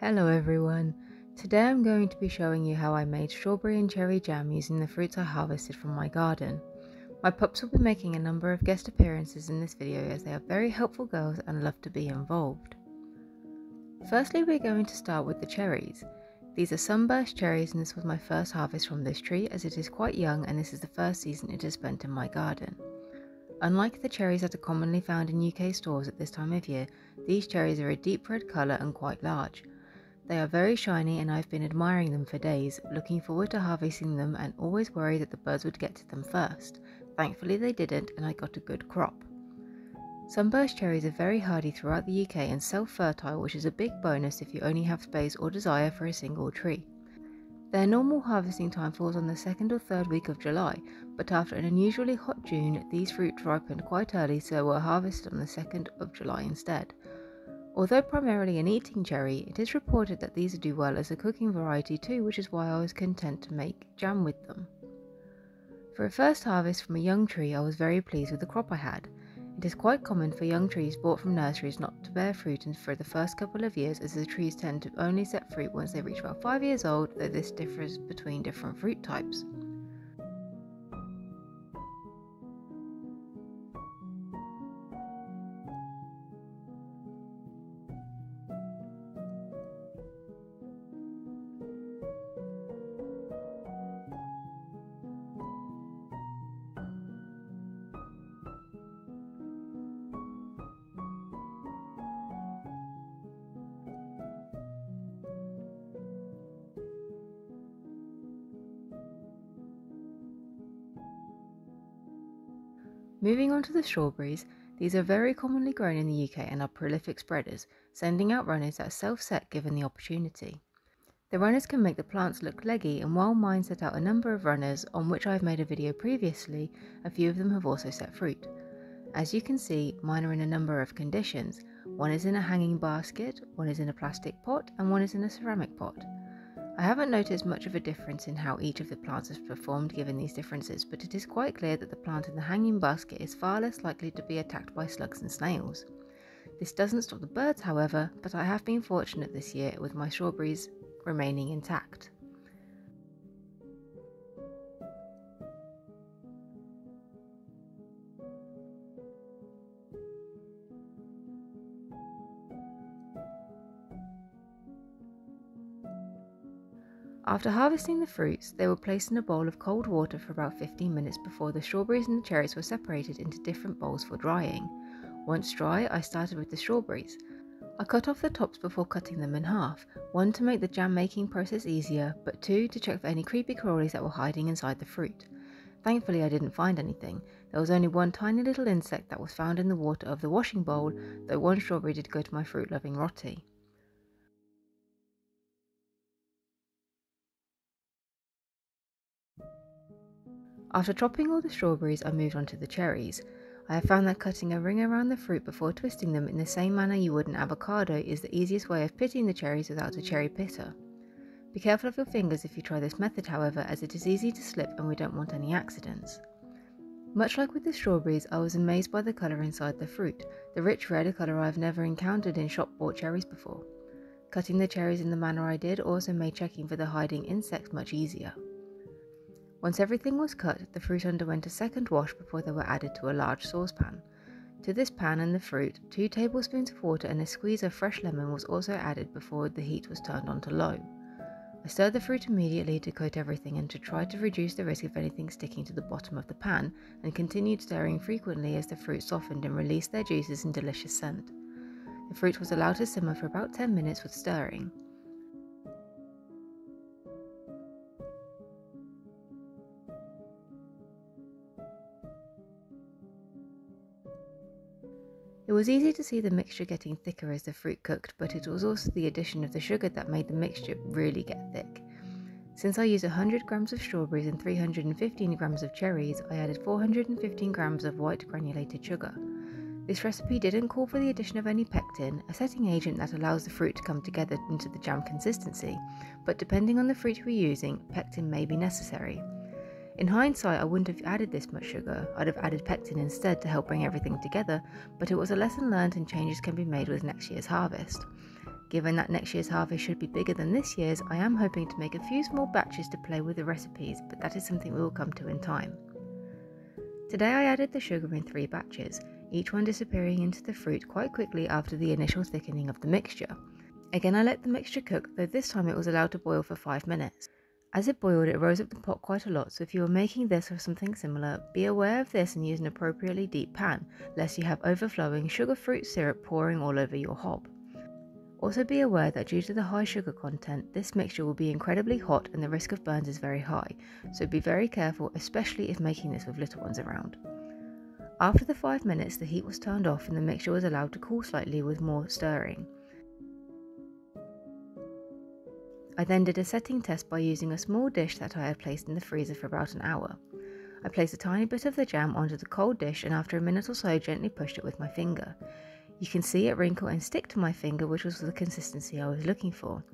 Hello everyone, today I'm going to be showing you how I made strawberry and cherry jam using the fruits I harvested from my garden. My pups will be making a number of guest appearances in this video as they are very helpful girls and love to be involved. Firstly, we're going to start with the cherries. These are sunburst cherries and this was my first harvest from this tree as it is quite young and this is the first season it has spent in my garden. Unlike the cherries that are commonly found in UK stores at this time of year, these cherries are a deep red colour and quite large. They are very shiny and I've been admiring them for days, looking forward to harvesting them and always worried that the birds would get to them first. Thankfully they didn't and I got a good crop. Sunburst cherries are very hardy throughout the UK and self-fertile, which is a big bonus if you only have space or desire for a single tree. Their normal harvesting time falls on the 2nd or 3rd week of July, but after an unusually hot June, these fruits ripened quite early so were harvested on the 2nd of July instead. Although primarily an eating cherry, it is reported that these do well as a cooking variety too, which is why I was content to make jam with them. For a first harvest from a young tree, I was very pleased with the crop I had. It is quite common for young trees bought from nurseries not to bear fruit for the first couple of years, as the trees tend to only set fruit once they reach about 5 years old, though this differs between different fruit types. Moving on to the strawberries, these are very commonly grown in the UK and are prolific spreaders, sending out runners that self-set given the opportunity. The runners can make the plants look leggy, and while mine set out a number of runners, on which I've made a video previously, a few of them have also set fruit. As you can see, mine are in a number of conditions. One is in a hanging basket, one is in a plastic pot, and one is in a ceramic pot. I haven't noticed much of a difference in how each of the plants has performed given these differences, but it is quite clear that the plant in the hanging basket is far less likely to be attacked by slugs and snails. This doesn't stop the birds, however, but I have been fortunate this year with my strawberries remaining intact. After harvesting the fruits, they were placed in a bowl of cold water for about 15 minutes before the strawberries and the cherries were separated into different bowls for drying. Once dry, I started with the strawberries. I cut off the tops before cutting them in half, 1 to make the jam making process easier, but 2 to check for any creepy crawlies that were hiding inside the fruit. Thankfully I didn't find anything. There was only one tiny little insect that was found in the water of the washing bowl, though one strawberry did go to my fruit loving Rotty. After chopping all the strawberries, I moved on to the cherries. I have found that cutting a ring around the fruit before twisting them in the same manner you would an avocado is the easiest way of pitting the cherries without a cherry pitter. Be careful of your fingers if you try this method, however, as it is easy to slip and we don't want any accidents. Much like with the strawberries, I was amazed by the colour inside the fruit, the rich red colour I have never encountered in shop-bought cherries before. Cutting the cherries in the manner I did also made checking for the hiding insects much easier. Once everything was cut, the fruit underwent a second wash before they were added to a large saucepan. To this pan and the fruit, 2 tablespoons of water and a squeeze of fresh lemon was also added before the heat was turned on to low. I stirred the fruit immediately to coat everything and to try to reduce the risk of anything sticking to the bottom of the pan, and continued stirring frequently as the fruit softened and released their juices in delicious scent. The fruit was allowed to simmer for about 10 minutes with stirring. It was easy to see the mixture getting thicker as the fruit cooked, but it was also the addition of the sugar that made the mixture really get thick. Since I used 100 grams of strawberries and 315 grams of cherries, I added 415 grams of white granulated sugar. This recipe didn't call for the addition of any pectin, a setting agent that allows the fruit to come together into the jam consistency, but depending on the fruit you were using, pectin may be necessary. In hindsight, I wouldn't have added this much sugar. I'd have added pectin instead to help bring everything together, but it was a lesson learned and changes can be made with next year's harvest. Given that next year's harvest should be bigger than this year's, I am hoping to make a few small batches to play with the recipes, but that is something we will come to in time. Today I added the sugar in 3 batches, each one disappearing into the fruit quite quickly after the initial thickening of the mixture. Again, I let the mixture cook, though this time it was allowed to boil for 5 minutes. As it boiled, it rose up the pot quite a lot, so if you are making this or something similar, be aware of this and use an appropriately deep pan, lest you have overflowing sugar fruit syrup pouring all over your hob. Also be aware that due to the high sugar content, this mixture will be incredibly hot and the risk of burns is very high, so be very careful, especially if making this with little ones around. After the 5 minutes, the heat was turned off and the mixture was allowed to cool slightly with more stirring. I then did a setting test by using a small dish that I had placed in the freezer for about an hour. I placed a tiny bit of the jam onto the cold dish and after a minute or so gently pushed it with my finger. You can see it wrinkle and stick to my finger, which was the consistency I was looking for.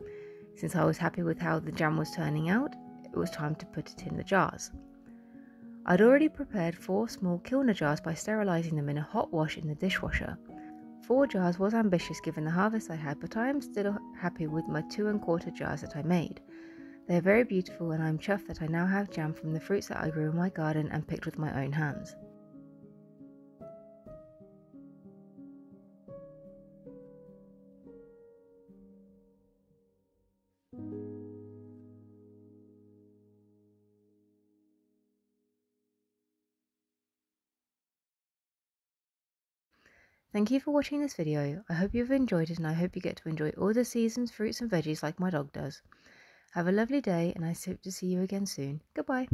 Since I was happy with how the jam was turning out, it was time to put it in the jars. I'd already prepared 4 small Kilner jars by sterilising them in a hot wash in the dishwasher. 4 jars was ambitious given the harvest I had, but I am still happy with my 2 1/4 jars that I made. They are very beautiful and I'm chuffed that I now have jam from the fruits that I grew in my garden and picked with my own hands. Thank you for watching this video. I hope you've enjoyed it and I hope you get to enjoy all the season's fruits and veggies like my dog does. Have a lovely day and I hope to see you again soon. Goodbye.